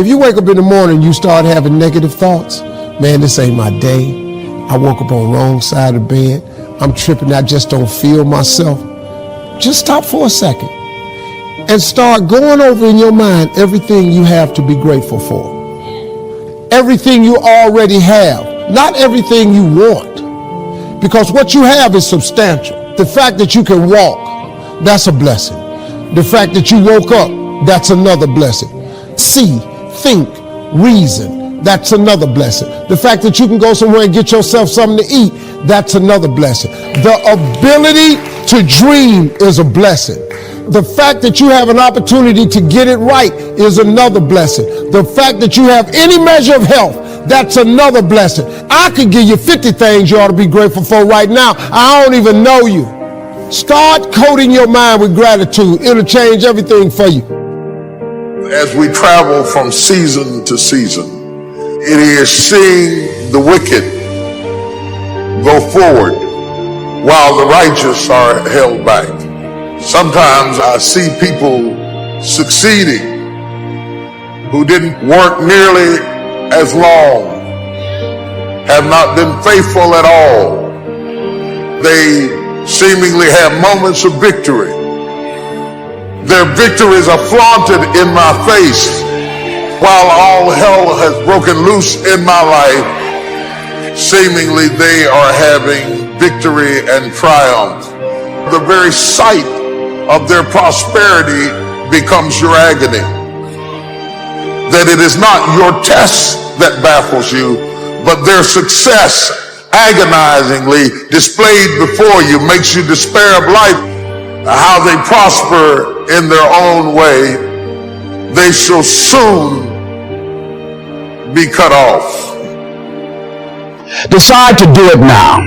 If you wake up in the morning and you start having negative thoughts, man, this ain't my day. I woke up on the wrong side of the bed. I'm tripping. I just don't feel myself. Just stop for a second and start going over in your mind everything you have to be grateful for. Everything you already have, not everything you want. Because what you have is substantial. The fact that you can walk, that's a blessing. The fact that you woke up, that's another blessing. See, think, reason, that's another blessing. The fact that you can go somewhere and get yourself something to eat, that's another blessing. The ability to dream is a blessing. The fact that you have an opportunity to get it right is another blessing. The fact that you have any measure of health, that's another blessing. I could give you 50 things you ought to be grateful for right now. I don't even know you. Start coating your mind with gratitude. It'll change everything for you. As we travel from season to season, it is seeing the wicked go forward while the righteous are held back. Sometimes I see people succeeding who didn't work nearly as long, have not been faithful at all. They seemingly have moments of victory. Their victories are flaunted in my face while all hell has broken loose in my life. Seemingly they are having victory and triumph. The very sight of their prosperity becomes your agony. That it is not your test that baffles you, but their success agonizingly displayed before you makes you despair of life. How they prosper in their own way, they shall soon be cut off. Decide to do it now.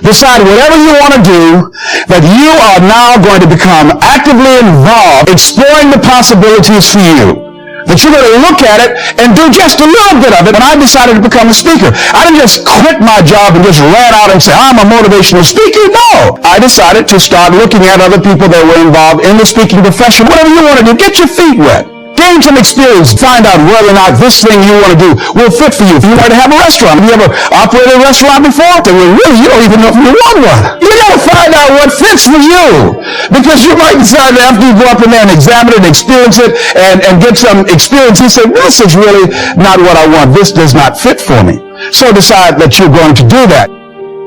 Decide whatever you want to do, that you are now going to become actively involved, exploring the possibilities for you. That you're going to look at it and do just a little bit of it. When I decided to become a speaker, I didn't just quit my job and just ran out and say, I'm a motivational speaker. No. I decided to start looking at other people that were involved in the speaking profession. Whatever you want to do, get your feet wet. Gain some experience. Find out whether or not this thing you want to do will fit for you. If you want to have a restaurant, have you ever operated a restaurant before? Then really, you don't even know if you want one. You got to find out what fits for you. Because you might decide that after you go up in there and examine it and experience it and get some experience, you say, this is really not what I want. This does not fit for me. So decide that you're going to do that.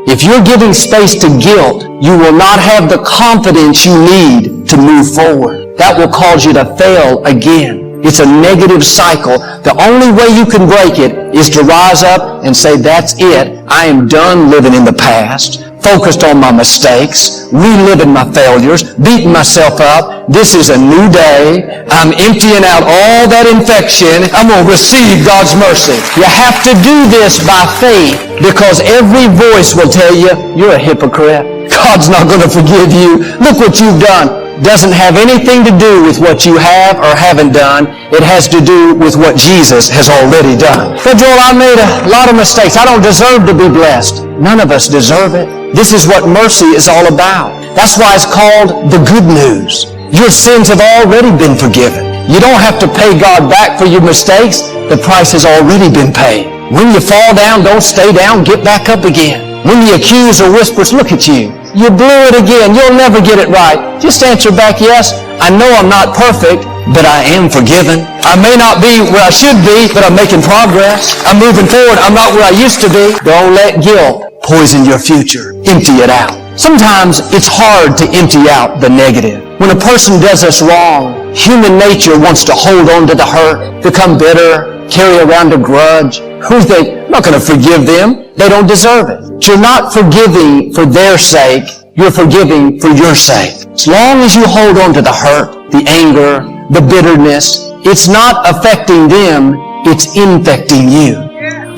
If you're giving space to guilt, you will not have the confidence you need to move forward. That will cause you to fail again. It's a negative cycle. The only way you can break it is to rise up and say, that's it. I am done living in the past, focused on my mistakes, reliving my failures, beating myself up. This is a new day. I'm emptying out all that infection. I'm going to receive God's mercy. You have to do this by faith, because every voice will tell you, you're a hypocrite. God's not going to forgive you. Look what you've done. Doesn't have anything to do with what you have or haven't done. It has to do with what Jesus has already done. But Joel, I made a lot of mistakes. I don't deserve to be blessed. None of us deserve it. This is what mercy is all about. That's why it's called the good news. Your sins have already been forgiven. You don't have to pay God back for your mistakes. The price has already been paid. When you fall down, don't stay down. Get back up again. When the accuser whispers, look at you. You blew it again. You'll never get it right. Just answer back, yes, I know I'm not perfect, but I am forgiven. I may not be where I should be, but I'm making progress. I'm moving forward. I'm not where I used to be. Don't let guilt poison your future. Empty it out. Sometimes it's hard to empty out the negative. When a person does us wrong, human nature wants to hold on to the hurt, become bitter, carry around a grudge. Who think, I'm not going to forgive them. They don't deserve it. You're not forgiving for their sake. You're forgiving for your sake. As long as you hold on to the hurt, the anger, the bitterness, it's not affecting them, it's infecting you.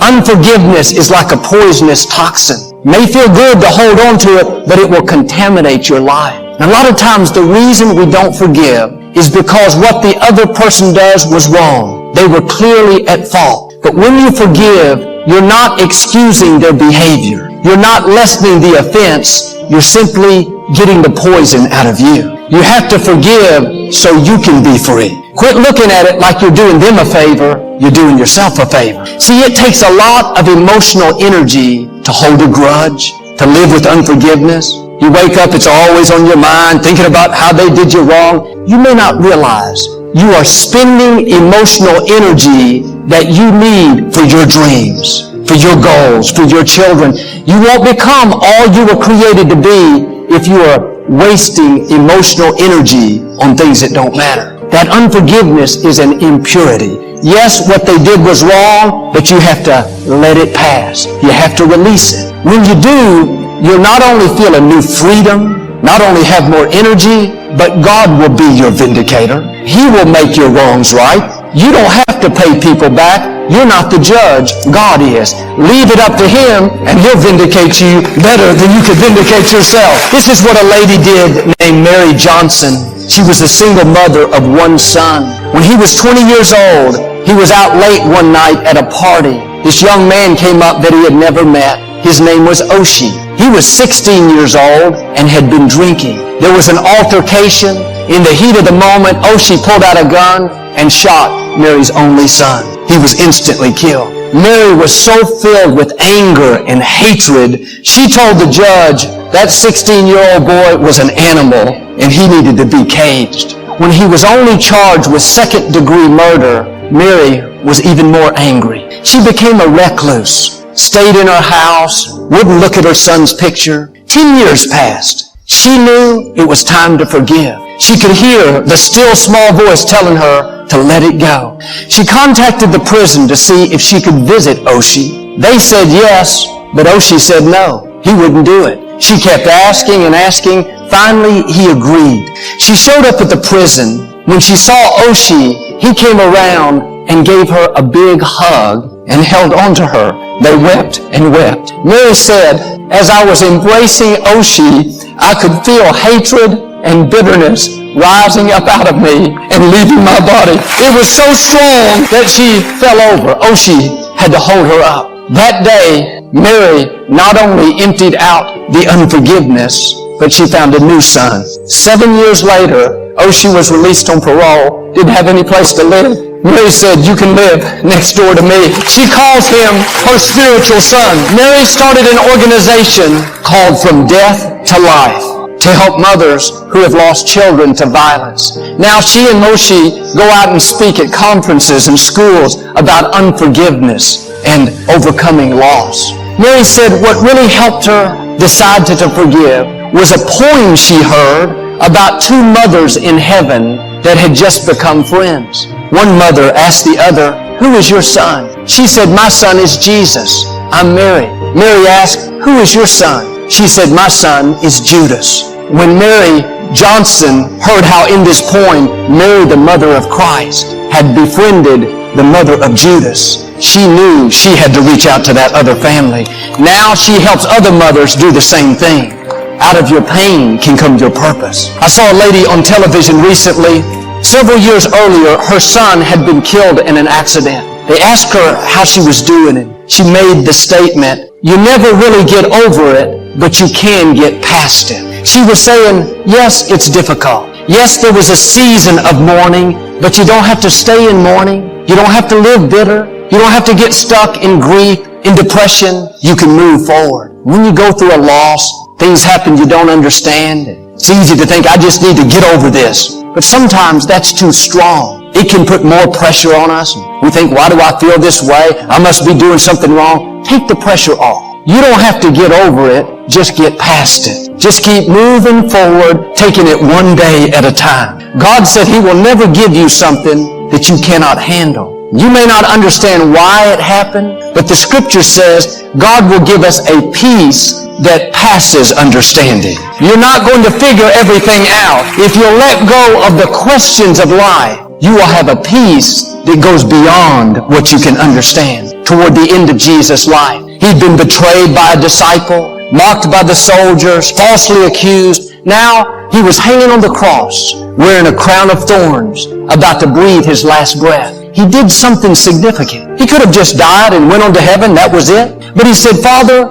Unforgiveness is like a poisonous toxin. It may feel good to hold on to it, but it will contaminate your life. And a lot of times the reason we don't forgive is because what the other person does was wrong. They were clearly at fault. But when you forgive, you're not excusing their behavior. You're not lessening the offense. You're simply getting the poison out of you. You have to forgive so you can be free. Quit looking at it like you're doing them a favor. You're doing yourself a favor. See, it takes a lot of emotional energy to hold a grudge, to live with unforgiveness. You wake up, it's always on your mind, thinking about how they did you wrong. You may not realize you are spending emotional energy that you need for your dreams, for your goals, for your children. You won't become all you were created to be if you are wasting emotional energy on things that don't matter. That unforgiveness is an impurity. Yes, what they did was wrong, but you have to let it pass. You have to release it. When you do, you'll not only feel a new freedom, not only have more energy, but God will be your vindicator. He will make your wrongs right. You don't have to pay people back. You're not the judge. God is. Leave it up to Him, and He'll vindicate you better than you could vindicate yourself. This is what a lady did named Mary Johnson. She was a single mother of one son. When he was 20 years old, he was out late one night at a party. This young man came up that he had never met. His name was Oshie. He was 16 years old and had been drinking. There was an altercation. In the heat of the moment, Oshie pulled out a gun and shot Mary's only son. He was instantly killed. Mary was so filled with anger and hatred, she told the judge that 16-year-old boy was an animal and he needed to be caged. When he was only charged with second-degree murder, Mary was even more angry. She became a recluse, stayed in her house, wouldn't look at her son's picture. 10 years passed. She knew it was time to forgive. She could hear the still small voice telling her to let it go. She contacted the prison to see if she could visit Oshie. They said yes, but Oshie said no. He wouldn't do it. She kept asking and asking. Finally, he agreed. She showed up at the prison. When she saw Oshie, he came around and gave her a big hug and held on to her. They wept and wept. Mary said, as I was embracing Oshie, I could feel hatred and bitterness rising up out of me and leaving my body. It was so strong that she fell over. Oshie had to hold her up. That day, Mary not only emptied out the unforgiveness, but she found a new son. 7 years later, Oshie was released on parole, didn't have any place to live. Mary said, you can live next door to me. She calls him her spiritual son. Mary started an organization called From Death to Life to help mothers who have lost children to violence. Now she and Oshie go out and speak at conferences and schools about unforgiveness and overcoming loss. Mary said what really helped her decide to forgive was a poem she heard about two mothers in heaven that had just become friends. One mother asked the other, who is your son? She said, my son is Jesus. I'm Mary. Mary asked, who is your son? She said, my son is Judas. When Mary Johnson heard how in this poem, Mary, the mother of Christ, had befriended the mother of Judas, she knew she had to reach out to that other family. Now she helps other mothers do the same thing. Out of your pain can come your purpose. I saw a lady on television recently. Several years earlier, her son had been killed in an accident. They asked her how she was doing, and she made the statement, you never really get over it, but you can get past it. She was saying, yes, it's difficult. Yes, there was a season of mourning, but you don't have to stay in mourning. You don't have to live bitter. You don't have to get stuck in grief, in depression. You can move forward. When you go through a loss, things happen you don't understand. It's easy to think, I just need to get over this. But sometimes that's too strong. It can put more pressure on us. We think, why do I feel this way? I must be doing something wrong. Take the pressure off. You don't have to get over it. Just get past it. Just keep moving forward, taking it one day at a time. God said He will never give you something that you cannot handle. You may not understand why it happened, but the Scripture says God will give us a peace that passes understanding. You're not going to figure everything out. If you'll let go of the questions of life, you will have a peace that goes beyond what you can understand. Toward the end of Jesus' life, He'd been betrayed by a disciple, mocked by the soldiers, falsely accused. Now, He was hanging on the cross, wearing a crown of thorns, about to breathe His last breath. He did something significant. He could have just died and went on to heaven, that was it. But He said, Father,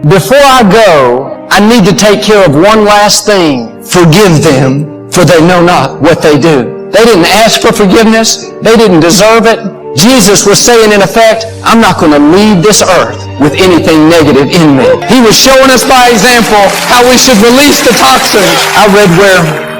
before I go, I need to take care of one last thing. Forgive them, for they know not what they do. They didn't ask for forgiveness. They didn't deserve it. Jesus was saying, in effect, I'm not going to leave this earth with anything negative in me. He was showing us by example how we should release the toxins. I read where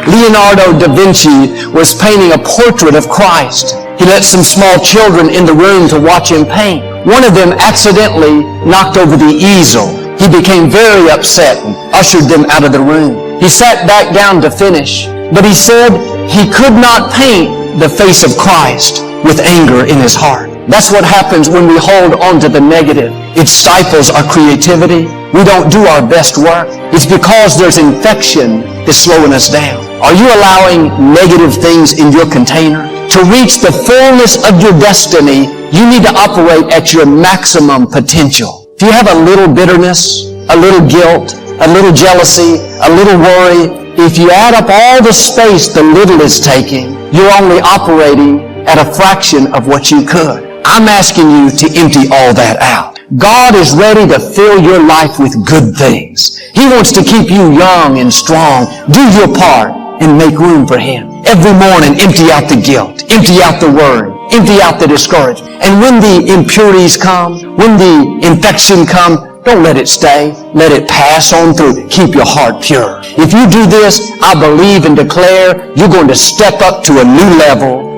Leonardo da Vinci was painting a portrait of Christ. He let some small children in the room to watch him paint. One of them accidentally knocked over the easel. He became very upset and ushered them out of the room. He sat back down to finish, but he said he could not paint the face of Christ with anger in his heart. That's what happens when we hold on to the negative. It stifles our creativity. We don't do our best work. It's because there's infection that's slowing us down. Are you allowing negative things in your container? To reach the fullness of your destiny, you need to operate at your maximum potential. If you have a little bitterness, a little guilt, a little jealousy, a little worry, if you add up all the space the little is taking, you're only operating at a fraction of what you could. I'm asking you to empty all that out. God is ready to fill your life with good things. He wants to keep you young and strong. Do your part and make room for Him. Every morning, empty out the guilt, empty out the worry, empty out the discouragement. And when the impurities come, when the infection comes, don't let it stay. Let it pass on through. Keep your heart pure. If you do this, I believe and declare you're going to step up to a new level